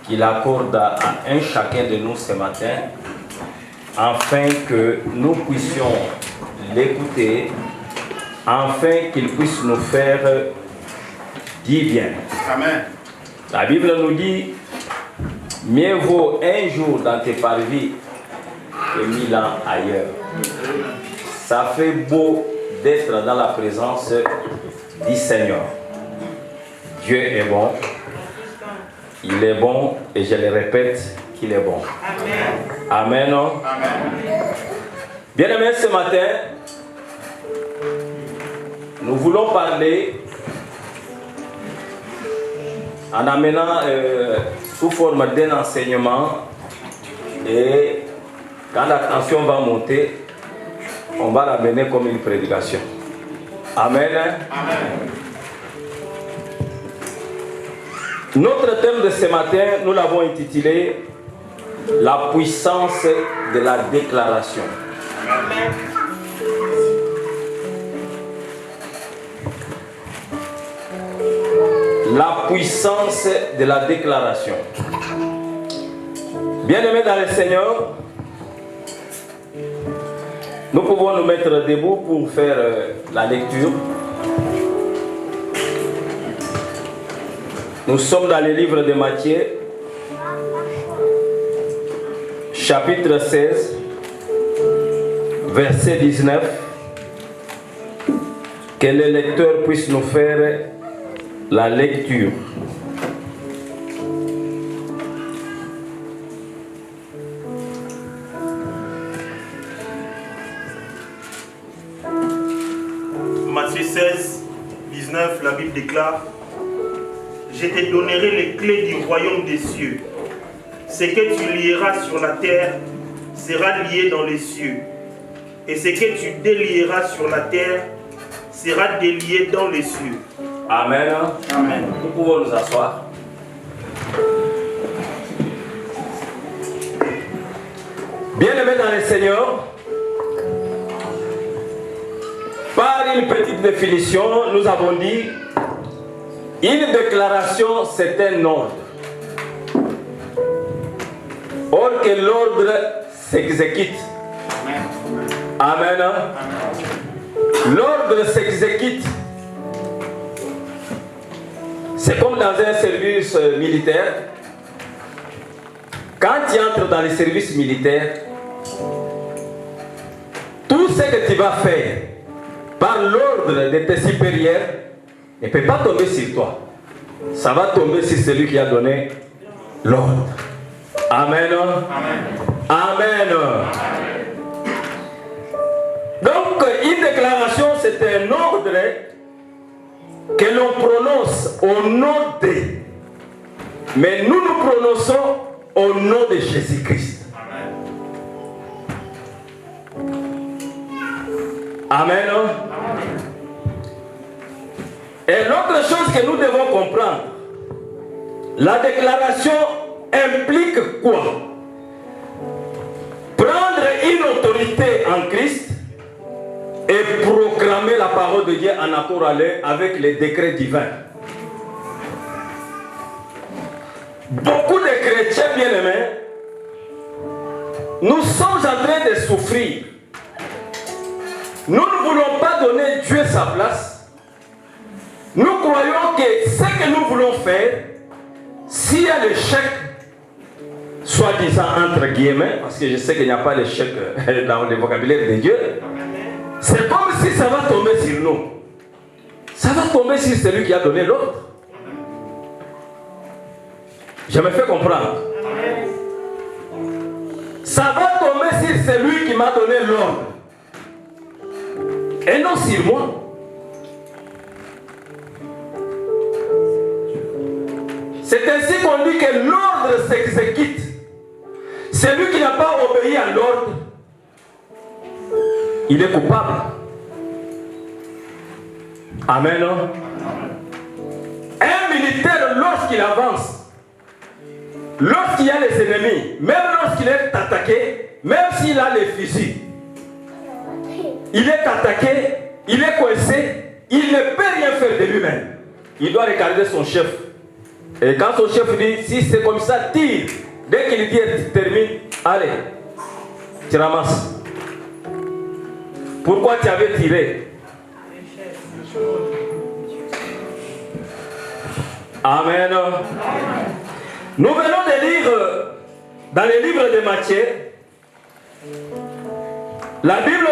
qu'il accorde à un chacun de nous ce matin, afin que nous puissions l'écouter, afin qu'il puisse nous faire du bien. Amen. La Bible nous dit, mieux vaut un jour dans tes parvis que 1000 ans ailleurs. Ça fait beau d'être dans la présence du Seigneur. Dieu est bon. Il est bon et je le répète qu'il est bon. Amen. Amen. Bien-aimés, ce matin, nous voulons parler en amenant sous forme d'un enseignement, et quand la tension va monter, on va l'amener comme une prédication. Amen. Amen. Notre thème de ce matin, nous l'avons intitulé « La puissance de la déclaration ». La puissance de la déclaration. Bien-aimés dans le Seigneur, nous pouvons nous mettre debout pour faire la lecture. Nous sommes dans le livre de Matthieu, chapitre 16, verset 19. Que le lecteur puisse nous faire la lecture. Matthieu 16, 19, la Bible déclare: je te donnerai les clés du royaume des cieux. Ce que tu lieras sur la terre sera lié dans les cieux. Et ce que tu délieras sur la terre sera délié dans les cieux. Amen. Amen. Nous pouvons nous asseoir. Bien-aimés dans le Seigneur, par une petite définition, nous avons dit: une déclaration, c'est un ordre. Or que l'ordre s'exécute. Amen. L'ordre s'exécute. C'est comme dans un service militaire. Quand tu entres dans le service militaire, tout ce que tu vas faire par l'ordre de tes supérieurs ne peut pas tomber sur toi. Ça va tomber sur celui qui a donné l'ordre. Amen. Amen. Amen. Donc, une déclaration, c'est un ordre que l'on prononce au nom de. Mais nous nous prononçons au nom de Jésus-Christ. Amen. Et l'autre chose que nous devons comprendre, la déclaration implique quoi? Prendre une autorité en Christ et proclamer la parole de Dieu en accord avec les décrets divins. Beaucoup de chrétiens bien-aimés, nous sommes en train de souffrir. Nous ne voulons pas donner Dieu sa place. Nous croyons que ce que nous voulons faire, s'il y a l'échec, soi-disant entre guillemets, parce que je sais qu'il n'y a pas d'échec dans le vocabulaire de Dieu, c'est comme si ça va tomber sur nous. Ça va tomber sur celui qui a donné l'ordre. Je me fais comprendre. Ça va tomber sur celui qui m'a donné l'ordre. Et non sur moi. C'est ainsi qu'on dit que l'ordre s'exécute. Celui qui n'a pas obéi à l'ordre, il est coupable. Amen. Un militaire, lorsqu'il avance, lorsqu'il y a les ennemis, même lorsqu'il est attaqué, même s'il a les fusils, il est attaqué, il est coincé, il ne peut rien faire de lui-même. Il doit regarder son chef Et quand son chef dit, si c'est comme ça, tire. Dès qu'il dit, termine, allez, tu ramasses. Pourquoi tu avais tiré? Amen. Nous venons de lire dans les livres de Matthieu, la Bible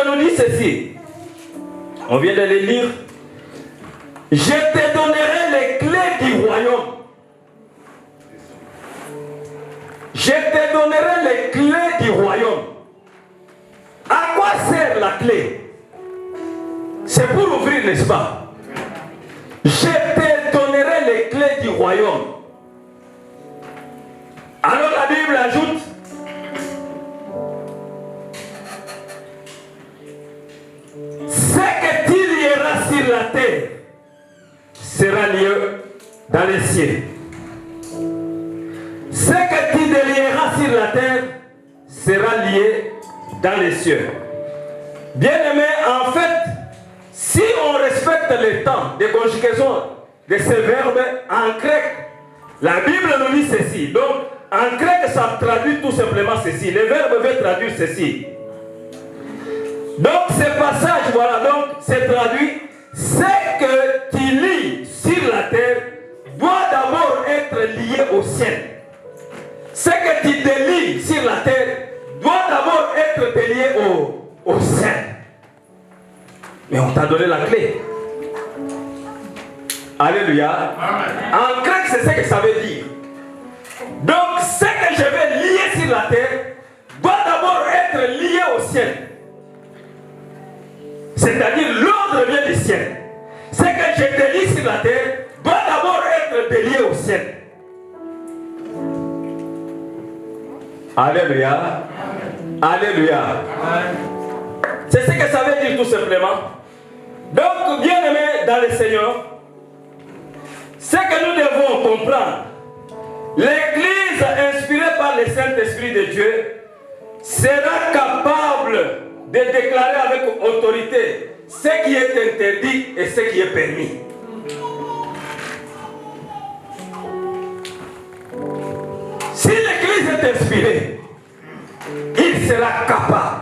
nous dit, ceci, on vient de les lire, je te donnerai les clés du royaume. Je te donnerai les clés du royaume. À quoi sert la clé? C'est pour ouvrir, n'est-ce pas? Je te donnerai les clés du royaume. Alors la Bible ajoute, ce que tu lieras sur la terre sera lié dans les cieux. Ce que tu délieras sur la terre sera lié dans les cieux. Bien-aimé, en fait, si on respecte le temps de conjugaison de ces verbes en grec, la Bible nous dit ceci. Donc, en grec, ça traduit tout simplement ceci. Le verbe veut traduire ceci. Donc, ce passage, voilà, donc, c'est traduit. Ce que tu lis sur la terre doit d'abord être lié au ciel. Ce que tu délies sur la terre doit d'abord être délié au ciel. Mais on t'a donné la clé. Alléluia. En grec, c'est ce que ça veut dire. Donc, ce que je vais lier sur la terre doit d'abord être lié au ciel. C'est-à-dire, l'ordre vient du ciel. Ce que je délie sur la terre doit d'abord être délié au ciel. Alléluia. Alléluia. C'est ce que ça veut dire tout simplement. Donc, bien aimés dans le Seigneur, ce que nous devons comprendre, l'Église inspirée par le Saint-Esprit de Dieu sera capable de déclarer avec autorité ce qui est interdit et ce qui est permis. Si l'Église est inspirée, il sera capable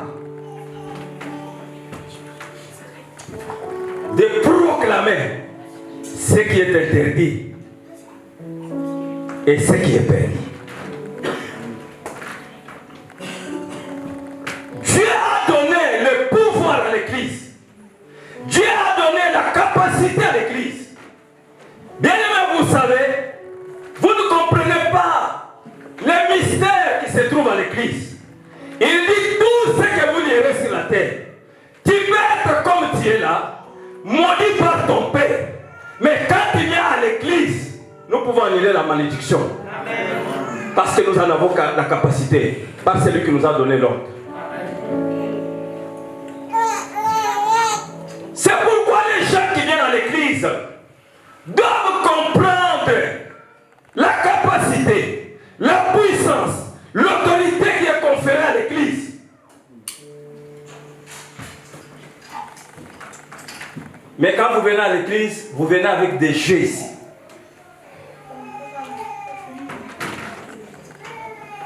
de proclamer ce qui est interdit et ce qui est permis. Dieu a donné le pouvoir à l'Église. Dieu a donné la capacité à l'Église. Bien aimé, vous savez, vous ne comprenez pas les mystères qui se trouvent à l'Église. Il dit tout ce que vous lirez sur la terre. Tu peux être comme tu es là, maudit par ton père. Mais quand tu viens à l'église, nous pouvons annuler la malédiction. Amen. Parce que nous en avons la capacité. Par celui qui nous a donné l'ordre. C'est pourquoi les gens qui viennent à l'église doivent comprendre la capacité, la puissance, l'autorité qui est conférée à l'église. Mais quand vous venez à l'église, vous venez avec des jeux ici.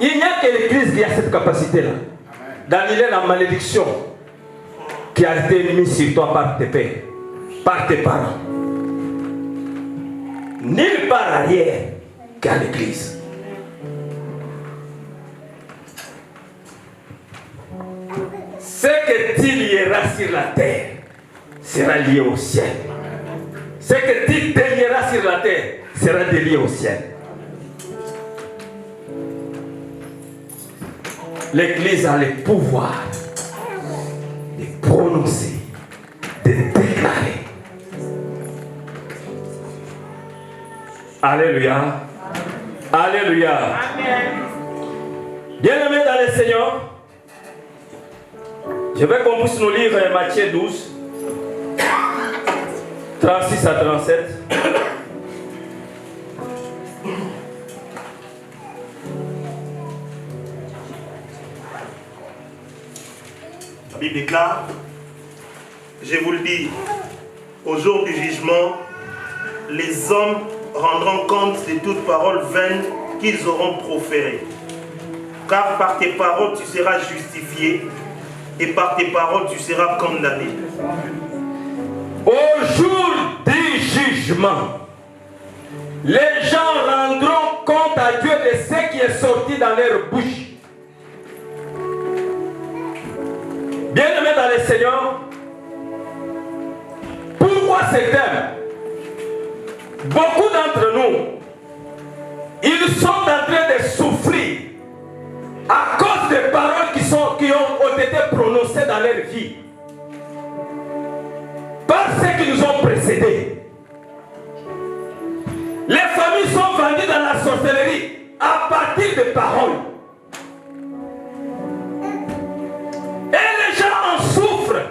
Il n'y a que l'église qui a cette capacité-là d'annuler la malédiction qui a été mise sur toi par tes pères, par tes parents. Nulle part arrière qu'à l'église. Ce que tu lieras sur la terre sera lié au ciel. Ce que tu délieras sur la terre sera délié au ciel. L'Église a le pouvoir de prononcer, de déclarer. Alléluia. Alléluia. Bien-aimés dans le Seigneur, je vais qu'on puisse nous lire Matthieu 12. 36 à 37. La Bible déclare, je vous le dis, au jour du jugement, les hommes rendront compte de toutes paroles vaines qu'ils auront proférées. Car par tes paroles tu seras justifié et par tes paroles tu seras condamné. Au jour du jugement, les gens rendront compte à Dieu de ce qui est sorti dans leur bouche. Bien-aimés dans le Seigneur, pourquoi ce thème? Beaucoup d'entre nous, ils sont en train de souffrir à cause des paroles qui ont été prononcées dans leur vie, par ceux qui nous ont précédés. Les familles sont vendues dans la sorcellerie à partir de paroles. Et les gens en souffrent.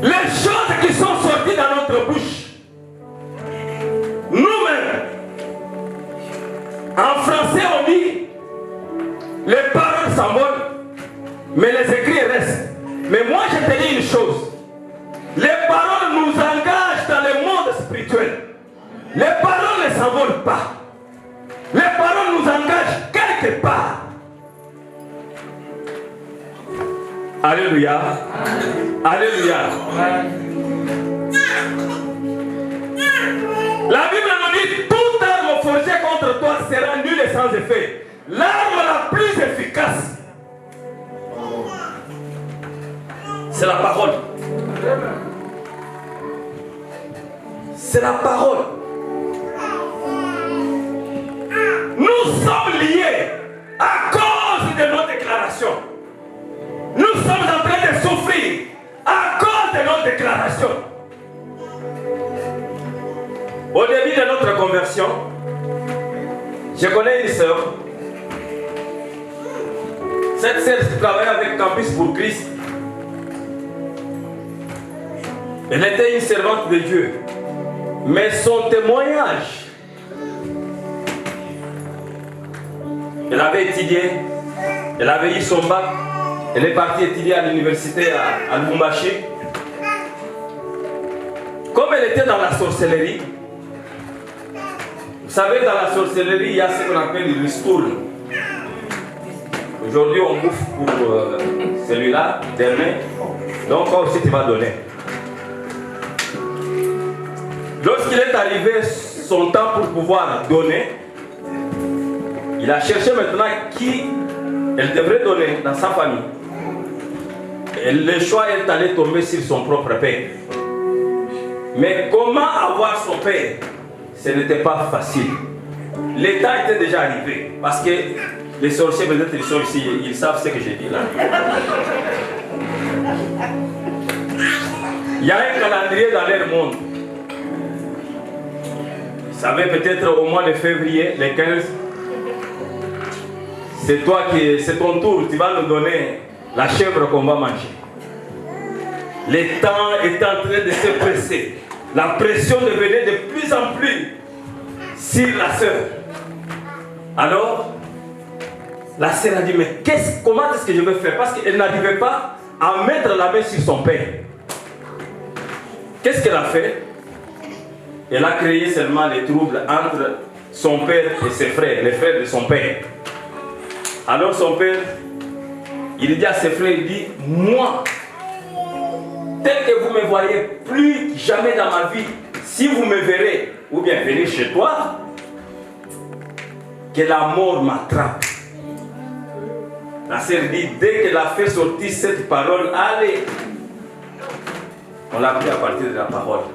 Les choses qui sont sorties dans notre bouche, nous-mêmes, en français on dit, les paroles s'envolent, mais les écrits restent. Mais moi je te dis une chose, les paroles nous engagent dans le monde spirituel. Les paroles ne s'envolent pas. Les paroles nous engagent quelque part. Alléluia. Alléluia. La Bible nous dit, toute arme forgée contre toi sera nulle et sans effet. L'arme la plus efficace, c'est la parole. C'est la parole. Nous sommes liés à cause de nos déclarations. Nous sommes en train de souffrir à cause de nos déclarations. Au début de notre conversion, je connais une sœur. Cette sœur travaillait avec Campus pour Christ. Elle était une servante de Dieu. Mais son témoignage, elle avait étudié, elle avait eu son bac, elle est partie étudier à l'université à Lubumbashi. Comme elle était dans la sorcellerie, vous savez, dans la sorcellerie, il y a ce qu'on appelle le ristourne. Aujourd'hui, on bouffe pour celui-là, demain. Donc, aussi, tu vas donner. Lorsqu'il est arrivé son temps pour pouvoir donner, il a cherché maintenant qui elle devrait donner dans sa famille. Et le choix est allé tomber sur son propre père. Mais comment avoir son père? Ce n'était pas facile. Le temps était déjà arrivé. Parce que les sorciers, peut-être ils sont ici, ils savent ce que j'ai dit là. Il y a un calendrier dans leur monde. Vous savez, peut-être au mois de février, le 15, c'est ton tour, tu vas nous donner la chèvre qu'on va manger. Le temps est en train de se presser. La pression devenait de plus en plus sur la sœur. Alors, la sœur a dit, mais comment est-ce que je vais faire? Parce qu'elle n'arrivait pas à mettre la main sur son père. Qu'est-ce qu'elle a fait? Elle a créé seulement les troubles entre son père et ses frères, les frères de son père. Alors son père, il dit à ses frères, il dit, moi, tel que vous me voyez plus jamais dans ma vie, si vous me verrez, ou bien venez chez toi, que la mort m'attrape. La sœur dit, dès qu'elle a fait sortir cette parole, allez, on l'a pris à partir de la parole.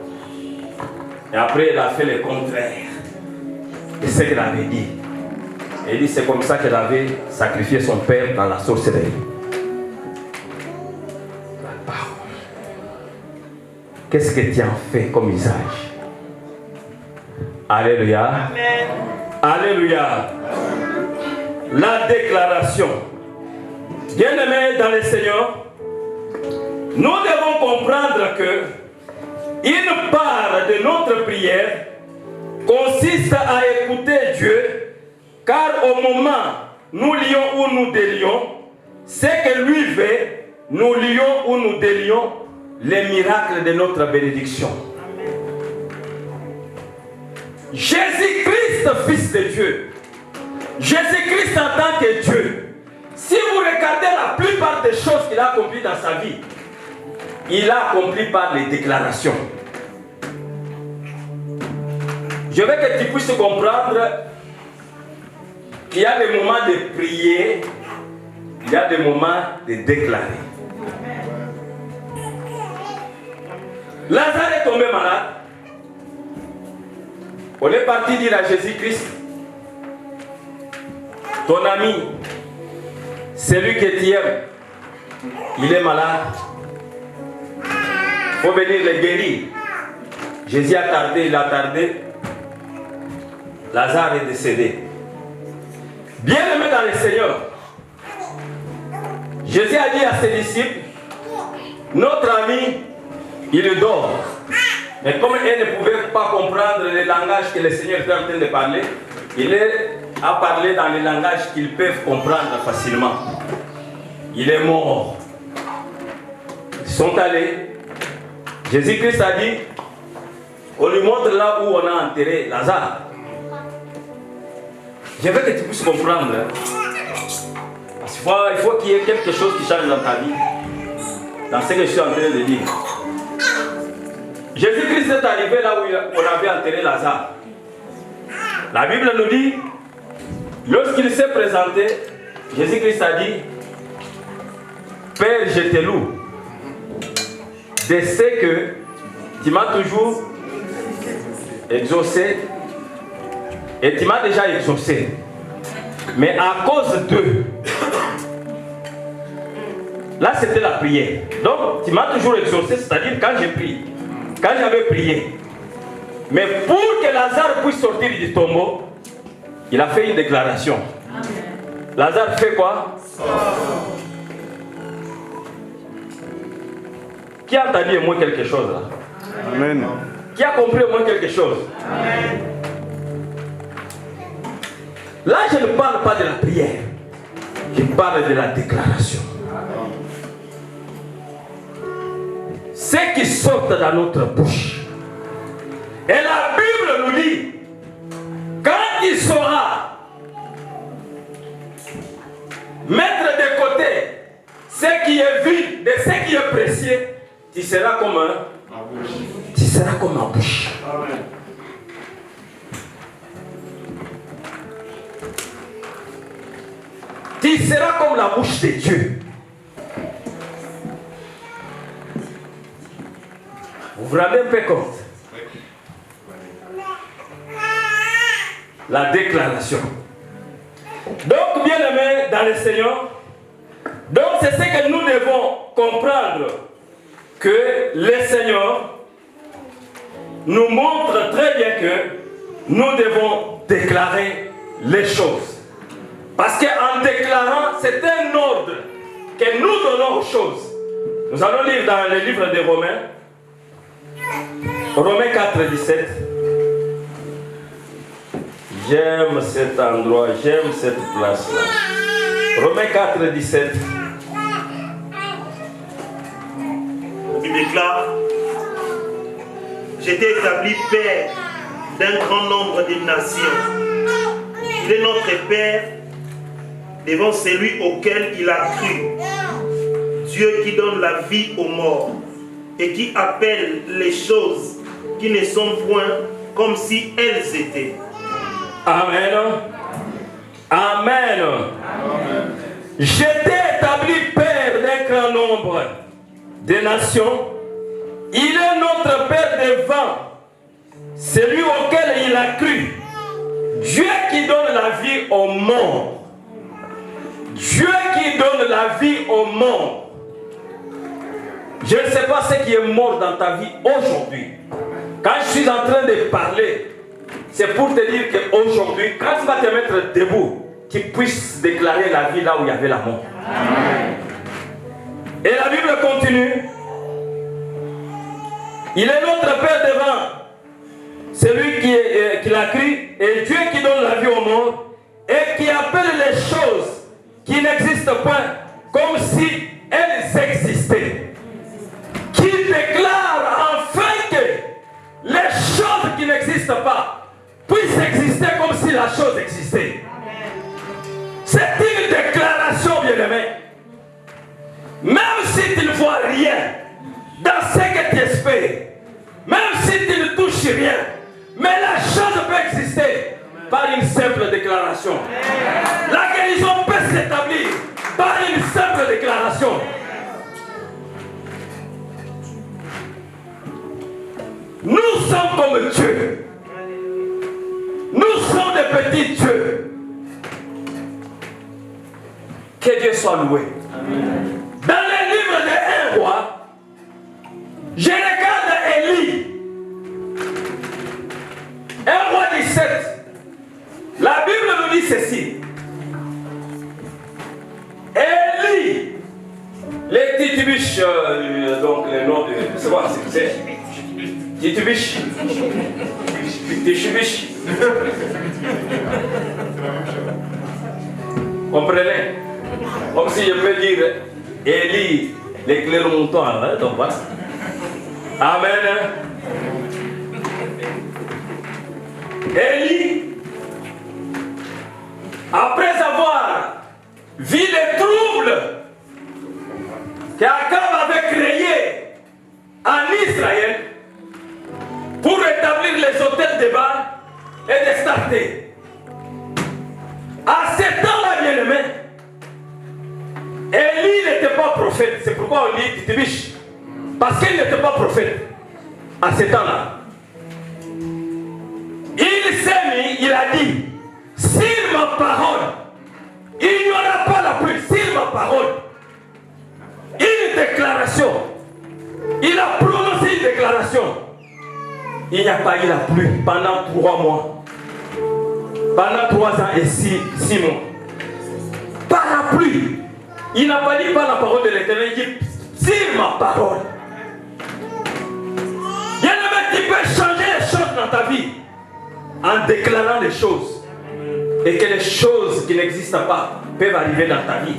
Et après, elle a fait le contraire de ce qu'elle avait dit. Elle dit, c'est comme ça qu'elle avait sacrifié son père dans la sorcellerie. La parole. Qu'est-ce que tu en fais comme usage? Alléluia. Amen. Alléluia. La déclaration. Bien-aimés dans le Seigneur, nous devons comprendre que une part de notre prière consiste à écouter Dieu, car au moment où nous lions ou nous délions, ce que lui veut, nous lions ou nous délions les miracles de notre bénédiction. Jésus-Christ, Fils de Dieu, Jésus-Christ en tant que Dieu, si vous regardez la plupart des choses qu'il a accomplies dans sa vie, il a accompli par les déclarations. Je veux que tu puisses comprendre qu'il y a des moments de prier, il y a des moments de déclarer. Lazare est tombé malade. On est parti dire à Jésus-Christ, ton ami, celui que tu aimes, il est malade. Il faut venir le guérir. Jésus a tardé, il a tardé. Lazare est décédé. Bien-aimé dans le Seigneur, Jésus a dit à ses disciples, notre ami, il dort. Mais comme elle ne pouvait pas comprendre le langage que le Seigneur était en train de parler, il a parlé dans le langage qu'ils peuvent comprendre facilement. Il est mort. Ils sont allés. Jésus-Christ a dit, on lui montre là où on a enterré Lazare. Je veux que tu puisses comprendre. Parce qu'il faut qu'il y ait quelque chose qui change dans ta vie. Dans ce que je suis en train de dire. Jésus-Christ est arrivé là où on avait enterré Lazare. La Bible nous dit, lorsqu'il s'est présenté, Jésus-Christ a dit, Père, je te loue de ce que tu m'as toujours exaucé et tu m'as déjà exaucé. Mais à cause d'eux, là c'était la prière. Donc tu m'as toujours exaucé, c'est-à-dire quand j'ai prié, quand j'avais prié. Mais pour que Lazare puisse sortir du tombeau, il a fait une déclaration. Amen. Lazare fait quoi? Qui a entendu au moins quelque chose là? Amen. Qui a compris au moins quelque chose? Amen. Là, je ne parle pas de la prière. Je parle de la déclaration. Ce qui sort dans notre bouche. Et la Bible nous dit, quand il saura mettre de côté ce qui est vide de ce qui est précieux, tu seras comme tu seras comme ma bouche. Amen. Tu seras comme la bouche de Dieu. Vous vous rendez un peu compte? La déclaration. Donc, bien aimés dans le Seigneur, donc c'est ce que nous devons comprendre, que le Seigneur nous montre très bien que nous devons déclarer les choses. Parce qu'en déclarant, c'est un ordre que nous donnons aux choses. Nous allons lire dans le livre de Romains, Romains 4, 17. J'aime cet endroit, j'aime cette place-là. Romains 4, 17. Il déclare, j'étais établi père d'un grand nombre de nations. Il est notre Père devant celui auquel il a cru. Dieu qui donne la vie aux morts et qui appelle les choses qui ne sont point comme si elles étaient. Amen. Amen. Amen. J'étais établi père d'un grand nombre de nations. Il est notre Père devant celui auquel il a cru. Dieu qui donne la vie aux morts. Dieu qui donne la vie aux morts. Je ne sais pas ce qui est mort dans ta vie aujourd'hui. Quand je suis en train de parler, c'est pour te dire qu'aujourd'hui, quand tu vas te mettre debout, tu puisses déclarer la vie là où il y avait la mort. Amen. Et la Bible continue. Il est notre Père devant celui qui l'a cru, et Dieu qui donne la vie aux morts et qui appelle les choses qui n'existent pas comme si elles existaient. Qui déclare enfin que les choses qui n'existent pas puissent exister comme si la chose existait. C'est une déclaration, bien-aimé. Même si tu ne vois rien dans ce que tu espères, même si tu ne touches rien, mais la chose peut exister par une simple déclaration. La guérison peut s'établir par une simple déclaration. Nous sommes comme Dieu. Nous sommes des petits dieux. Que Dieu soit loué. Amen. Dans le livre de 1 roi, je regarde Élie. 1 roi 17. La Bible nous dit ceci. Élie, les Titubiches, donc le nom de. C'est quoi, c'est Titubiche. Titubiche. Comprenez? Comme si je peux dire Élie, les Clermontois, hein, donc voilà. Amen. Élie, après avoir vu les troubles qu'Akab avait créés en Israël pour établir les hôtels de Baal et de Starté. À ce temps-là, bien-aimé, Élie n'était pas prophète. C'est pourquoi on dit Titubiche. Parce qu'il n'était pas prophète à ce temps-là. Il s'est mis, il a dit, sur ma parole, il n'y aura pas la pluie. Sur ma parole, une déclaration. Il a prononcé une déclaration. Il n'y a pas eu la pluie pendant 3 mois. Pendant 3 ans et 6 mois. Par la pluie. Il n'a pas dit par la parole de l'Éternel, il dit sur ma parole. Il y a le mec qui peut changer les choses dans ta vie en déclarant les choses. Et que les choses qui n'existent pas peuvent arriver dans ta vie.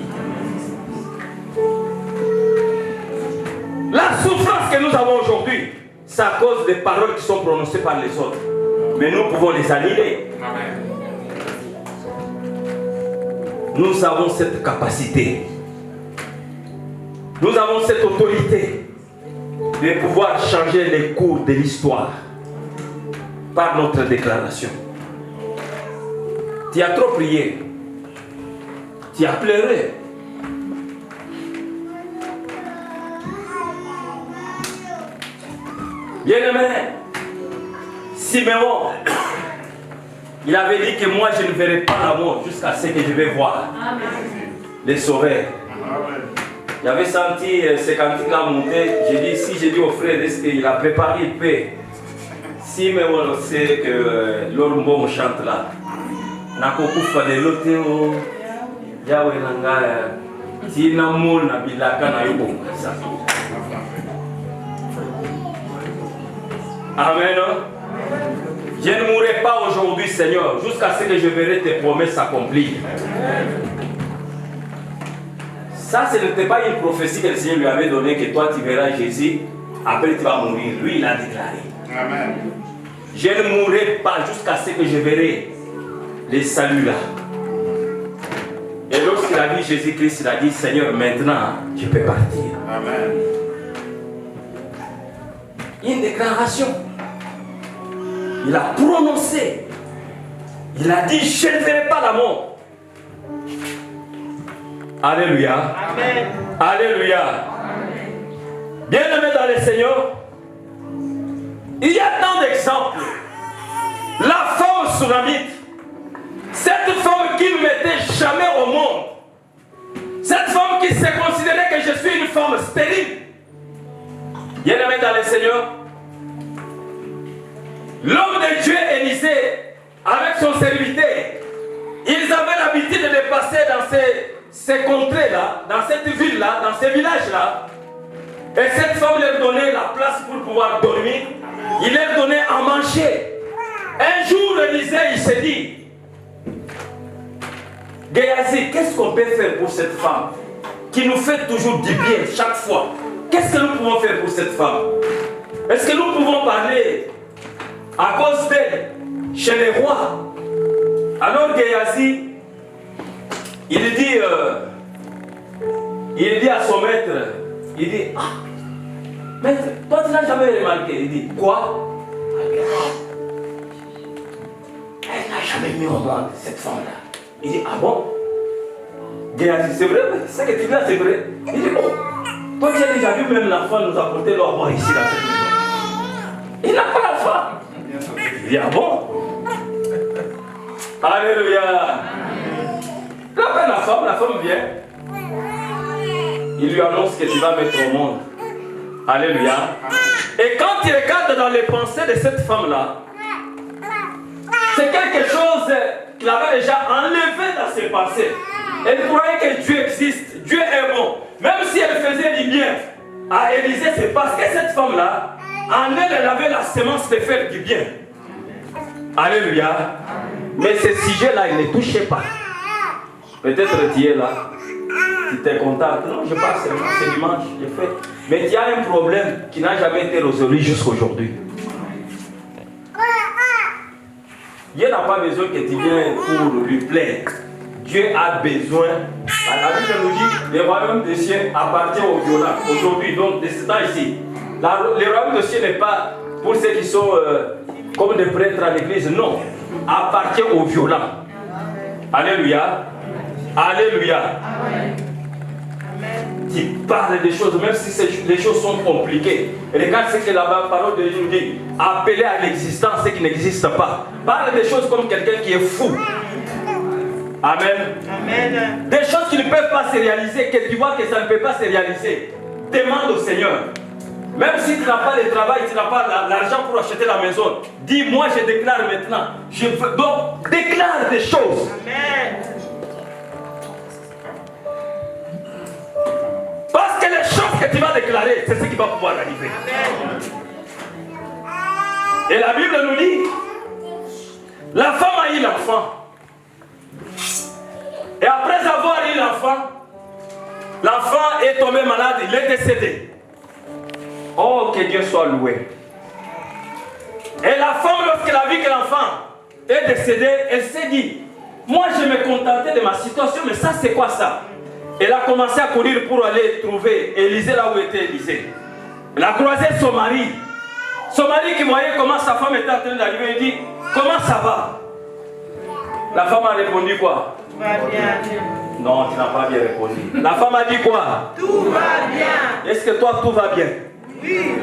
La souffrance que nous avons aujourd'hui, c'est à cause des paroles qui sont prononcées par les autres. Mais nous pouvons les annuler. Nous avons cette capacité. Nous avons cette autorité de pouvoir changer les cours de l'histoire par notre déclaration. Tu as trop prié. Tu as pleuré. Bien-aimé, Siméon, il avait dit que moi je ne verrai pas la mort jusqu'à ce que je vais voir les sauveurs. J'avais senti ces cantiques-là monter. J'ai dit au frère, est-ce qu'il a préparé une paix? Siméon sait que l'ormbo me chante là. Nakokufa de l'oteo, Yahweh Nangaya, Tinamon Nabilaka Nayobo. Amen. Je ne mourrai pas aujourd'hui, Seigneur, jusqu'à ce que je verrai tes promesses s'accomplir. Ça, ce n'était pas une prophétie que le Seigneur lui avait donnée, que toi tu verras Jésus, après tu vas mourir. Lui, il a déclaré. Amen. Je ne mourrai pas jusqu'à ce que je verrai les saluts là. Et lorsqu'il a vu Jésus-Christ, il a dit, Seigneur, maintenant, je peux partir. Amen. Une déclaration. Il a prononcé. Il a dit, je ne verrai pas la mort. Alléluia. Amen. Alléluia. Amen. Bien-aimés dans le Seigneur, il y a tant d'exemples. La femme tsunamite, cette femme qui ne mettait jamais au monde, cette femme qui se considérait que je suis une femme stérile. Bien-aimés dans le Seigneur, l'homme de Dieu Élisée, avec son serviteur, ils avaient l'habitude de passer dans ces contrées-là, dans cette ville-là, dans ces villages-là. Et cette femme leur donnait la place pour pouvoir dormir. Il leur donnait à manger. Un jour, Élisée, il s'est dit, Géasi, qu'est-ce qu'on peut faire pour cette femme? qui nous fait toujours du bien chaque fois. Qu'est-ce que nous pouvons faire pour cette femme? Est-ce que nous pouvons parler à cause d'elle chez les rois? Alors Géasi, il dit à son maître, il dit, ah, maître, toi tu n'as jamais remarqué. Il dit, quoi? Elle n'a jamais mis au monde cette femme-là. Il dit, ah bon? Géasi, c'est vrai, ce que tu dis là, c'est vrai. Il dit, oh, toi tu as déjà vu même l'enfant nous apporter l'eau à boire ici dans cette maison. Il n'a pas l'enfant. Il dit, ah bon? Alléluia. La femme vient. Il lui annonce que tu vas mettre au monde. Alléluia. Et quand il regarde dans les pensées de cette femme-là, c'est quelque chose qu'il avait déjà enlevé dans ses pensées. Elle croyait que Dieu existe, Dieu est bon. Même si elle faisait du bien à Élisée, c'est parce que cette femme-là, en elle, elle avait la semence de faire du bien. Alléluia. Mais ce sujet-là, il ne touchait pas. Peut-être tu es là, tu t'es content. Non, je passe, c'est dimanche, j'ai fait. Mais tu as un problème qui n'a jamais été résolu jusqu'à aujourd'hui. Dieu n'a pas besoin que tu viennes pour lui plaire. Dieu a besoin. La Bible nous dit que le royaume des cieux appartient aux violents. Aujourd'hui, donc, de ce temps ici. Le royaume des cieux n'est pas pour ceux qui sont comme des prêtres à l'église. Non. Appartient aux violents. Alléluia. Alléluia. Amen. Tu parles des choses, même si les choses sont compliquées. Regarde ce que la parole de Dieu nous dit. Appeler à l'existence ce qui n'existe pas. Parle des choses comme quelqu'un qui est fou. Amen. Amen. Des choses qui ne peuvent pas se réaliser, que tu vois que ça ne peut pas se réaliser. Demande au Seigneur. Même si tu n'as pas de travail, tu n'as pas l'argent pour acheter la maison, dis, moi je déclare maintenant. Je veux, donc, déclare des choses. Amen. Parce que les choses que tu vas déclarer, c'est ce qui va pouvoir arriver. Amen. Et la Bible nous dit, la femme a eu l'enfant. Et après avoir eu l'enfant est tombé malade, il est décédé. Oh, que Dieu soit loué. Et la femme, lorsqu'elle a vu que l'enfant est décédé, elle s'est dit, moi je me contentais de ma situation, mais ça c'est quoi ça? Elle a commencé à courir pour aller trouver Élisée là où était Élisée. Elle a croisé son mari. Son mari qui voyait comment sa femme était en train d'arriver, il dit, comment ça va? La femme a répondu quoi? Tout va bien. Non, tu n'as pas bien répondu. La femme a dit quoi? Tout va bien. Est-ce que toi tout va bien? Oui.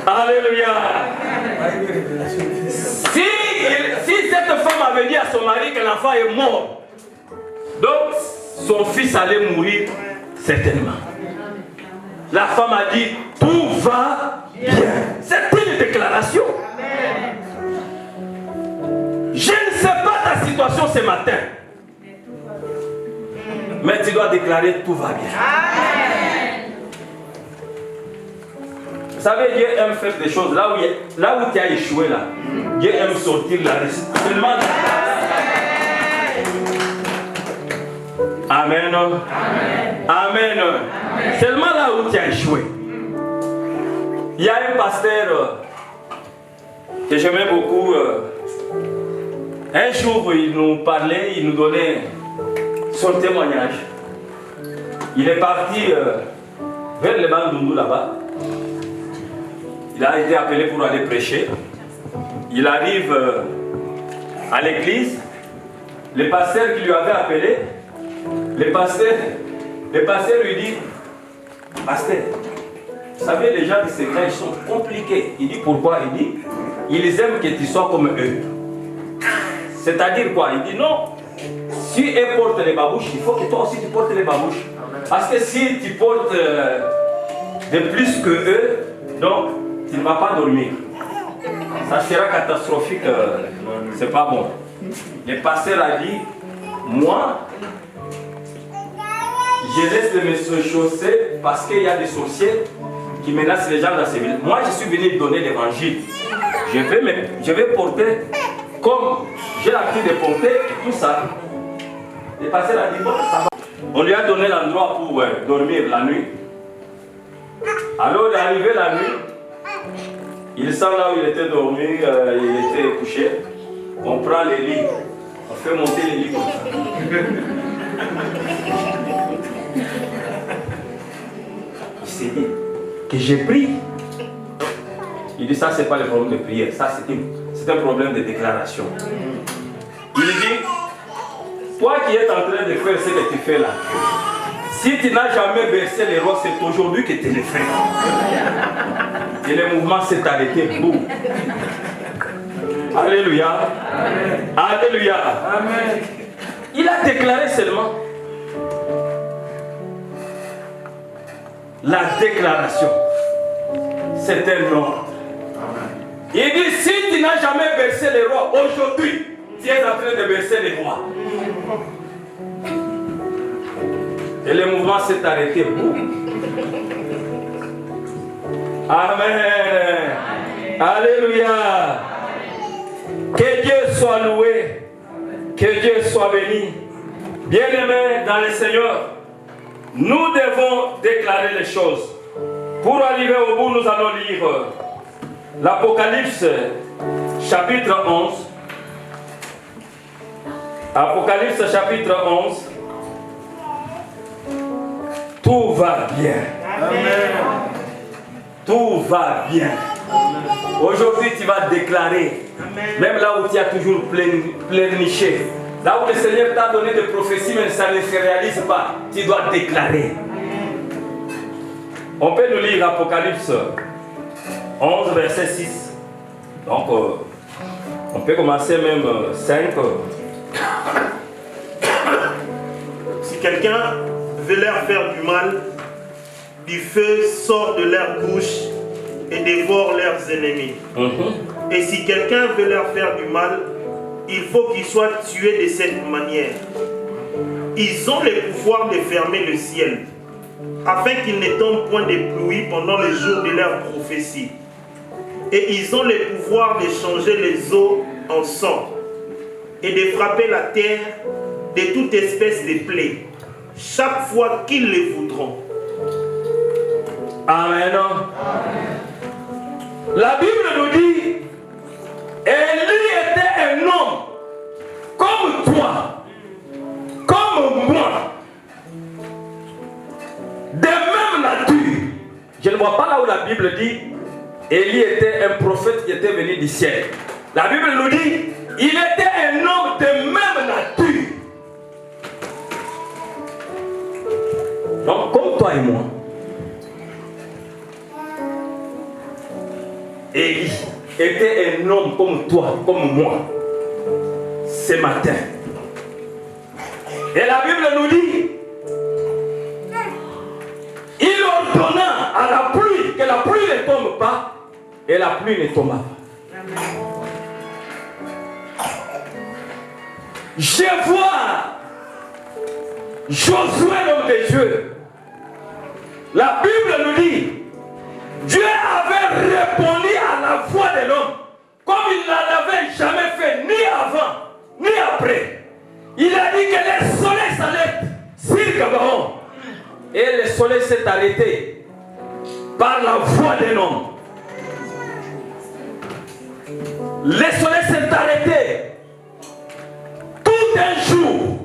Alléluia. Si cette femme avait dit à son mari que l'enfant est mort, donc son fils allait mourir certainement. La femme a dit tout va bien. C'est une déclaration. Je ne sais pas ta situation ce matin, mais tu dois déclarer tout va bien. Vous savez, Dieu aime faire des choses là où tu as échoué là. Dieu aime sortir la réussite. Seulement. Amen. Amen. Amen. Seulement là où tu as échoué. Il y a un pasteur que j'aimais beaucoup. Un jour, il nous parlait, il nous donnait son témoignage. Il est parti vers le Bandundu là-bas. Il a été appelé pour aller prêcher. Il arrive à l'église. Le pasteur qui lui avait appelé, le pasteur lui dit, pasteur, vous savez, les gens de ces gens, ils sont compliqués. Il dit pourquoi? Il dit, ils aiment que tu sois comme eux. C'est-à-dire quoi? Il dit non. Si eux portent les babouches, il faut que toi aussi tu portes les babouches. Parce que si tu portes de plus que eux, donc tu ne vas pas dormir. Ça sera catastrophique. C'est pas bon. Le pasteur a dit, moi, je laisse me chausser parce qu'il y a des sorciers qui menacent les gens dans ces villes. Moi, je suis venu donner l'évangile. Je vais porter comme j'ai l'habitude de porter tout ça, de passer la nuit, ça va. On lui a donné l'endroit pour dormir la nuit. Alors il est arrivé la nuit, il sent là où il était dormi, il était couché. On prend les lits, on fait monter les lits comme ça. Il s'est dit que j'ai pris. Il dit ça c'est pas le problème de prière, ça c'est un problème de déclaration. Il dit, toi qui es en train de faire ce que tu fais là, si tu n'as jamais versé les rois, c'est aujourd'hui que tu le fais. Et le mouvement s'est arrêté. Boum. Alléluia. Amen. Alléluia. Amen. Il a déclaré seulement. La déclaration, c'est un ordre. Il dit, si tu n'as jamais versé les rois, aujourd'hui, tu es en train de verser les rois. Et le mouvement s'est arrêté. Boum. Amen. Alléluia. Que Dieu soit loué. Que Dieu soit béni. Bien-aimés dans le Seigneur, nous devons déclarer les choses. Pour arriver au bout, nous allons lire l'Apocalypse chapitre 11. Apocalypse chapitre 11. Tout va bien. Amen. Tout va bien. Aujourd'hui, tu vas déclarer. Amen. Même là où tu as toujours pleurniché. Là où le Seigneur t'a donné des prophéties, mais ça ne se réalise pas. Tu dois déclarer. On peut nous lire Apocalypse 11, verset 6. Donc, on peut commencer même 5. Si quelqu'un veut leur faire du mal, du feu sort de leur bouche et dévore leurs ennemis. Et si quelqu'un veut leur faire du mal, il faut qu'ils soient tués de cette manière. Ils ont le pouvoir de fermer le ciel, afin qu'il ne tombe point de pluie pendant le jour de leur prophétie. Et ils ont le pouvoir de changer les eaux en sang, et de frapper la terre de toute espèce de plaie, chaque fois qu'ils le voudront. Amen. La Bible nous dit, Élie était un homme comme toi, comme moi, de même nature. Je ne vois pas là où la Bible dit, Élie était un prophète qui était venu du ciel. La Bible nous dit, il était un homme de même nature. Donc, comme toi et moi, Élie était un homme comme toi, comme moi, ce matin. Et la Bible nous dit, il ordonna à la pluie que la pluie ne tombe pas, et la pluie ne tomba pas. Je vois Josué, l'homme de Dieu. La Bible nous dit, Dieu avait répondu à la voix de l'homme comme il ne l'avait jamais fait, ni avant, ni après. Il a dit que le soleil s'arrête sur Gabaon. Et le soleil s'est arrêté par la voix d'un homme. Le soleil s'est arrêté tout un jour.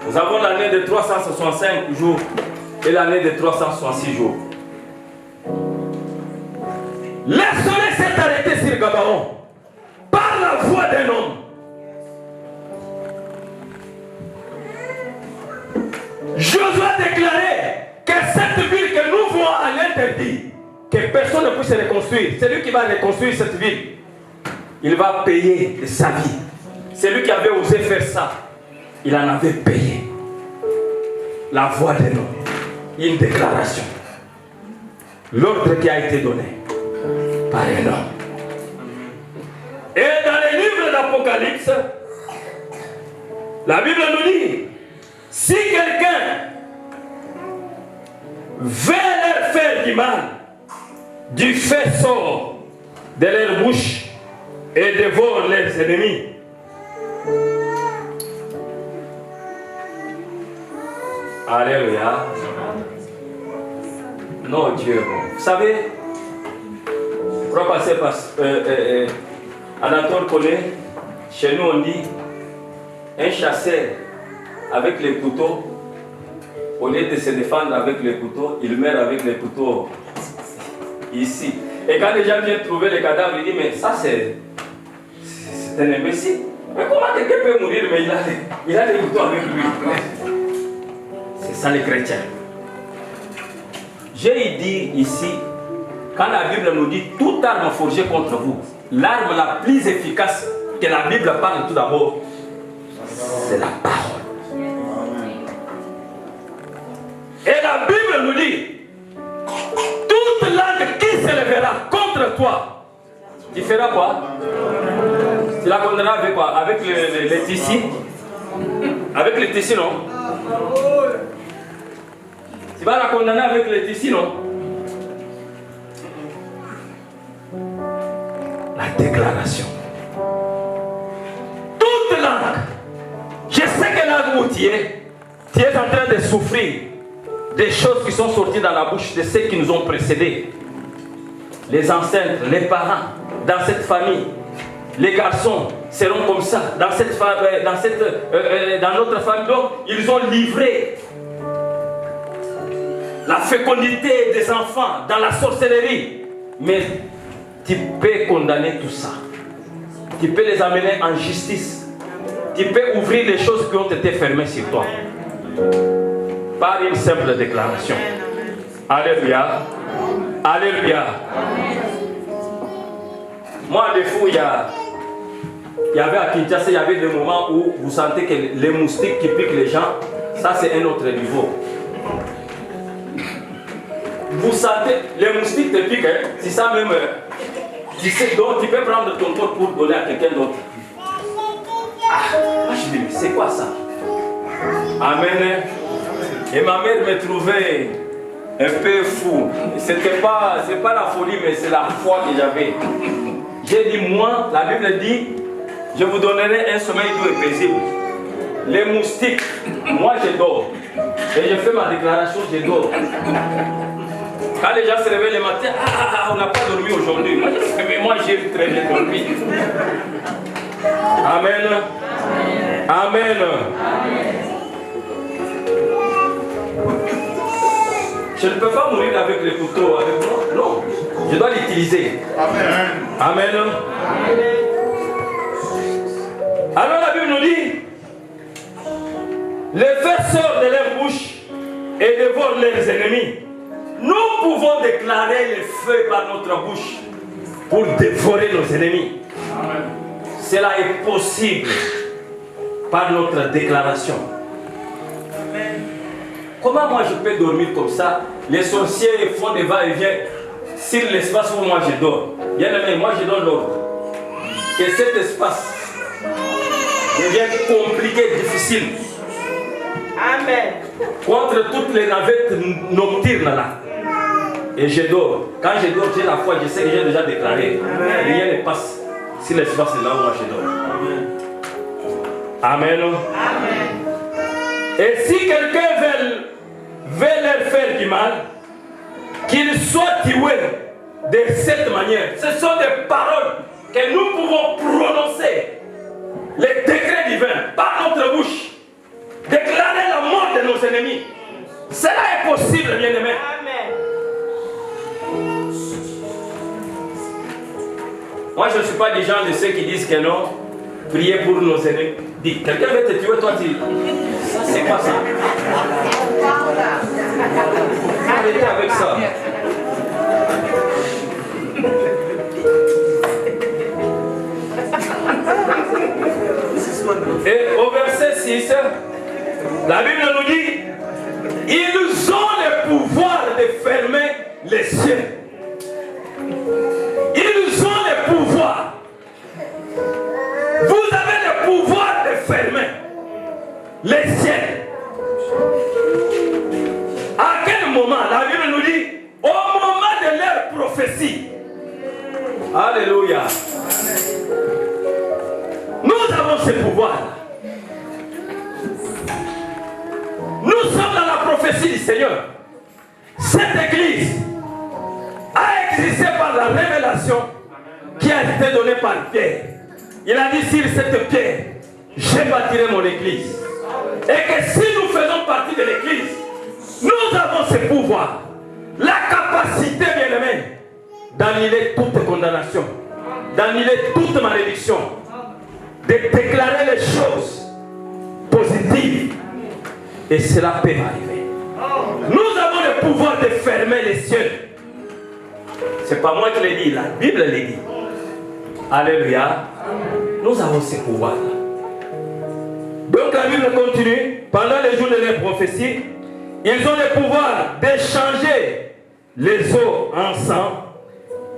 Nous avons l'année de 365 jours et l'année de 366 jours. Le soleil s'est arrêté sur Gabaon par la voix d'un homme. Josué a déclaré que cette ville que nous voyons à l'interdit, que personne ne puisse reconstruire. C'est lui qui va reconstruire cette ville. Il va payer de sa vie. C'est lui qui avait osé faire ça. Il en avait payé. La voix d'un homme. Une déclaration. L'ordre qui a été donné par un homme. Et dans les livres d'Apocalypse, la Bible nous dit, si quelqu'un veut leur faire du mal, du feu sort de leur bouche et dévorent leurs ennemis. Alléluia. Non, Dieu est bon. Vous savez, je crois passer par Anatole connaît, chez nous on dit, un chasseur avec les couteaux, au lieu de se défendre avec les couteaux, il meurt avec les couteaux ici. Et quand les gens viennent trouver les cadavres, ils disent, mais ça c'est un imbécile. Mais comment quelqu'un peut mourir, mais il a des couteaux avec lui? C'est ça les chrétiens. J'ai dit ici, quand la Bible nous dit toute arme forgée contre vous, l'arme la plus efficace que la Bible parle tout d'abord, c'est la parole. Et la Bible nous dit, toute langue qui se lèvera contre toi, tu feras quoi? Tu la condamneras avec quoi? Avec les tissus? Avec les tissus, non? Tu vas la condamner avec les tissus, non? La déclaration. Toute langue. Je sais que là où tu es en train de souffrir des choses qui sont sorties dans la bouche de ceux qui nous ont précédés. Les ancêtres, les parents, dans cette famille. Les garçons seront comme ça, dans notre famille. Donc, ils ont livré la fécondité des enfants dans la sorcellerie. Mais tu peux condamner tout ça. Tu peux les amener en justice. Tu peux ouvrir les choses qui ont été fermées sur toi. Par une simple déclaration. Alléluia. Alléluia. Moi, des fois, il y avait à Kinshasa, il y avait des moments où vous sentez que les moustiques qui piquent les gens, ça c'est un autre niveau. Vous sentez, les moustiques te piquent, hein, c'est ça même. Tu sais, donc tu peux prendre ton corps pour donner à quelqu'un d'autre. Moi je dis, mais c'est quoi ça? Amen. Et ma mère me trouvait un peu fou. C'est pas la folie, mais c'est la foi que j'avais. J'ai dit, moi, la Bible dit, je vous donnerai un sommeil doux et paisible. Les moustiques, moi je dors. Et je fais ma déclaration, je dors. Quand les gens se réveillent le matin, on n'a pas dormi aujourd'hui. Moi, j'ai très bien dormi. Amen. Amen. Je ne peux pas mourir avec le couteau avec moi. Non. Je dois l'utiliser. Amen. Amen. Alors la Bible nous dit, les feux sortent de leur bouche et dévorent leurs ennemis. Nous pouvons déclarer le feu par notre bouche pour dévorer nos ennemis. Amen. Cela est possible par notre déclaration. Amen. Comment moi je peux dormir comme ça? Les sorciers font des va-et-vient sur l'espace où moi je dors. Bien aimé, moi je donne l'ordre que cet espace devient compliqué, difficile. Amen. Contre toutes les navettes nocturnes là. Et je dors. Quand je dors, j'ai la foi, je sais que j'ai déjà déclaré. Amen. Rien ne passe si l'espace est là où moi je dors. Amen. Amen. Et si quelqu'un veut leur faire du mal, qu'il soit tué de cette manière. Ce sont des paroles que nous pouvons prononcer. Les décrets divins par notre bouche. Déclarer la mort de nos ennemis. Cela est possible, bien-aimé. Amen. Moi, je ne suis pas des gens de ceux qui disent que non. Priez pour nos ennemis. Dis, quelqu'un veut te tuer, toi tu... Ça, c'est pas ça. Arrêtez avec ça. Et au verset 6, la Bible nous dit, ils ont le pouvoir de fermer les cieux. Ils ont le pouvoir. Vous avez le pouvoir de fermer les cieux. À quel moment? La Bible nous dit, au moment de leur prophétie. Alléluia. prophétie du Seigneur. Cette église a existé par la révélation qui a été donnée par Pierre. Il a dit, sur cette pierre, je bâtirai mon église. Et que si nous faisons partie de l'église, nous avons ce pouvoir, la capacité, bien-aimé, d'annuler toute condamnation, d'annuler toute malédiction, de déclarer les choses positives. Et cela peut arriver. Nous avons le pouvoir de fermer les cieux. Ce n'est pas moi qui l'ai dit, la Bible l'a dit. Alléluia. Nous avons ce pouvoir-là. Donc la Bible continue. Pendant les jours de leur prophétie, ils ont le pouvoir d'échanger les eaux en sang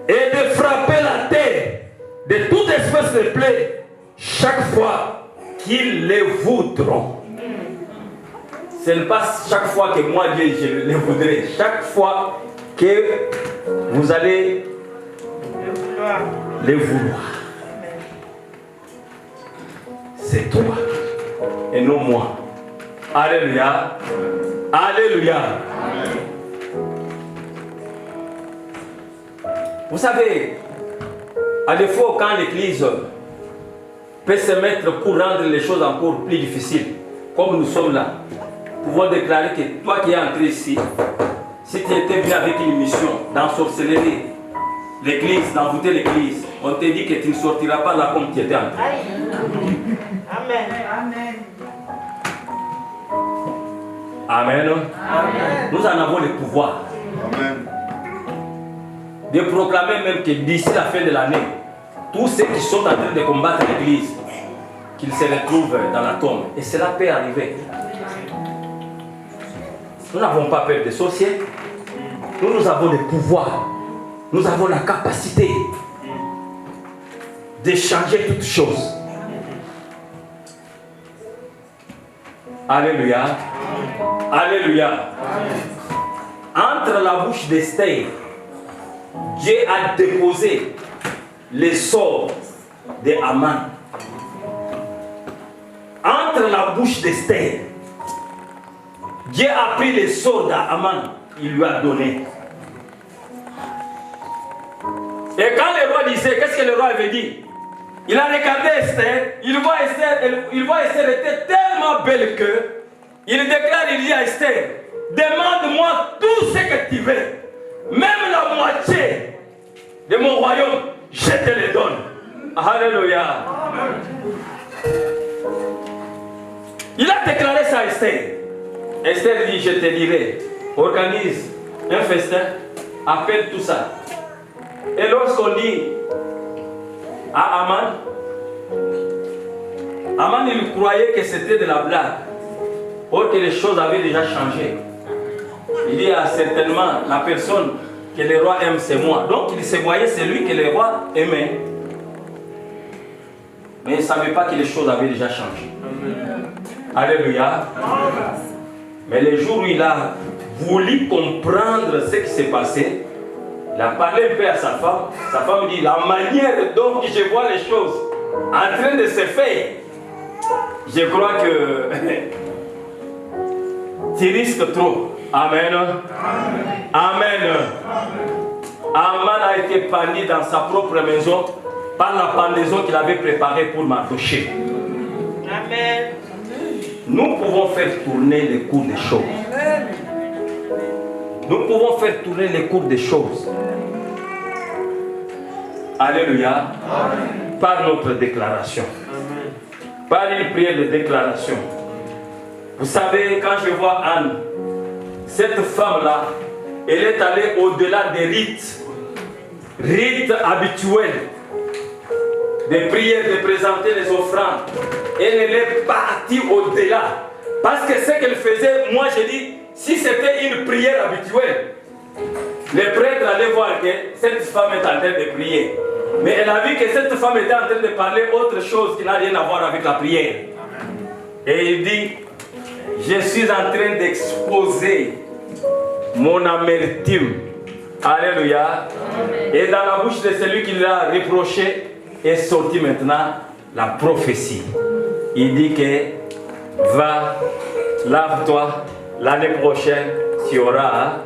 et de frapper la terre de toute espèce de plaie chaque fois qu'ils les voudront. Ce n'est pas chaque fois que moi, Dieu, je les voudrais. Chaque fois que vous allez les vouloir. C'est toi et non moi. Alléluia. Alléluia. Vous savez, à défaut, quand l'Église peut se mettre pour rendre les choses encore plus difficiles, comme nous sommes là, nous pouvons déclarer que toi qui es entré ici, si tu étais venu avec une mission d'ensorcellerie l'Église, d'envoûter l'Église, on te dit que tu ne sortiras pas là comme tu étais entré. Amen. Amen. Amen. Amen. Nous en avons le pouvoir. Amen. De proclamer même que d'ici la fin de l'année, tous ceux qui sont en train de combattre l'Église, qu'ils se retrouvent dans la tombe. Et cela peut arriver. Nous n'avons pas peur des sorciers. Nous avons le pouvoir. Nous avons la capacité de changer toutes choses. Alléluia. Alléluia. Entre la bouche d'Esther, Dieu a déposé les sorts de Haman. Entre la bouche d'Esther, Dieu a pris les sorts d'Haman, il lui a donné. Et quand le roi disait, qu'est-ce que le roi avait dit? Il a regardé Esther, il voit Esther était tellement belle que il déclare, il dit à Esther, demande-moi tout ce que tu veux, même la moitié de mon royaume, je te le donne. Alléluia. Il a déclaré ça à Esther. Esther dit, je te dirai, organise un festin, appelle tout ça. Et lorsqu'on dit à Haman, Haman il croyait que c'était de la blague, or que les choses avaient déjà changé. Il dit certainement la personne que le roi aime c'est moi. Donc il se voyait celui que le roi aimait. Mais il ne savait pas que les choses avaient déjà changé. Alléluia. Mais le jour où il a voulu comprendre ce qui s'est passé, il a parlé un peu à sa femme dit, la manière dont je vois les choses en train de se faire, je crois que tu risques trop. Amen. Amen. Haman a été pendu dans sa propre maison par la pendaison qu'il avait préparée pour Mardochée. Amen. Nous pouvons faire tourner les cours des choses. Nous pouvons faire tourner les cours des choses. Alléluia. Amen. Par notre déclaration. Amen. Par une prière de déclaration. Vous savez, quand je vois Anne, cette femme-là, elle est allée au-delà des rites habituels, des prières, de présenter les offrandes. Elle est partie au-delà. Parce que ce qu'elle faisait, moi je dis, si c'était une prière habituelle, les prêtres allaient voir que cette femme est en train de prier. Mais elle a vu que cette femme était en train de parler autre chose qui n'a rien à voir avec la prière. Et il dit, je suis en train d'exposer mon amertume. Alléluia. Et dans la bouche de celui qui l'a reproché est sortie maintenant la prophétie. Il dit que va, lave-toi l'année prochaine, tu auras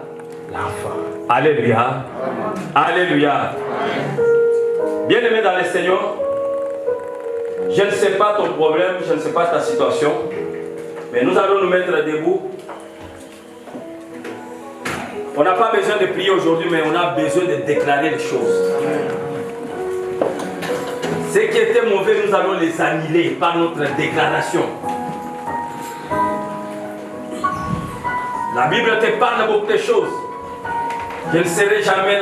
l'enfant. Alléluia. Alléluia. Bien-aimé dans le Seigneur, je ne sais pas ton problème, je ne sais pas ta situation, mais nous allons nous mettre debout. On n'a pas besoin de prier aujourd'hui, mais on a besoin de déclarer les choses. Ce qui était mauvais, nous allons les annuler par notre déclaration. La Bible te parle de beaucoup de choses. Je ne serai jamais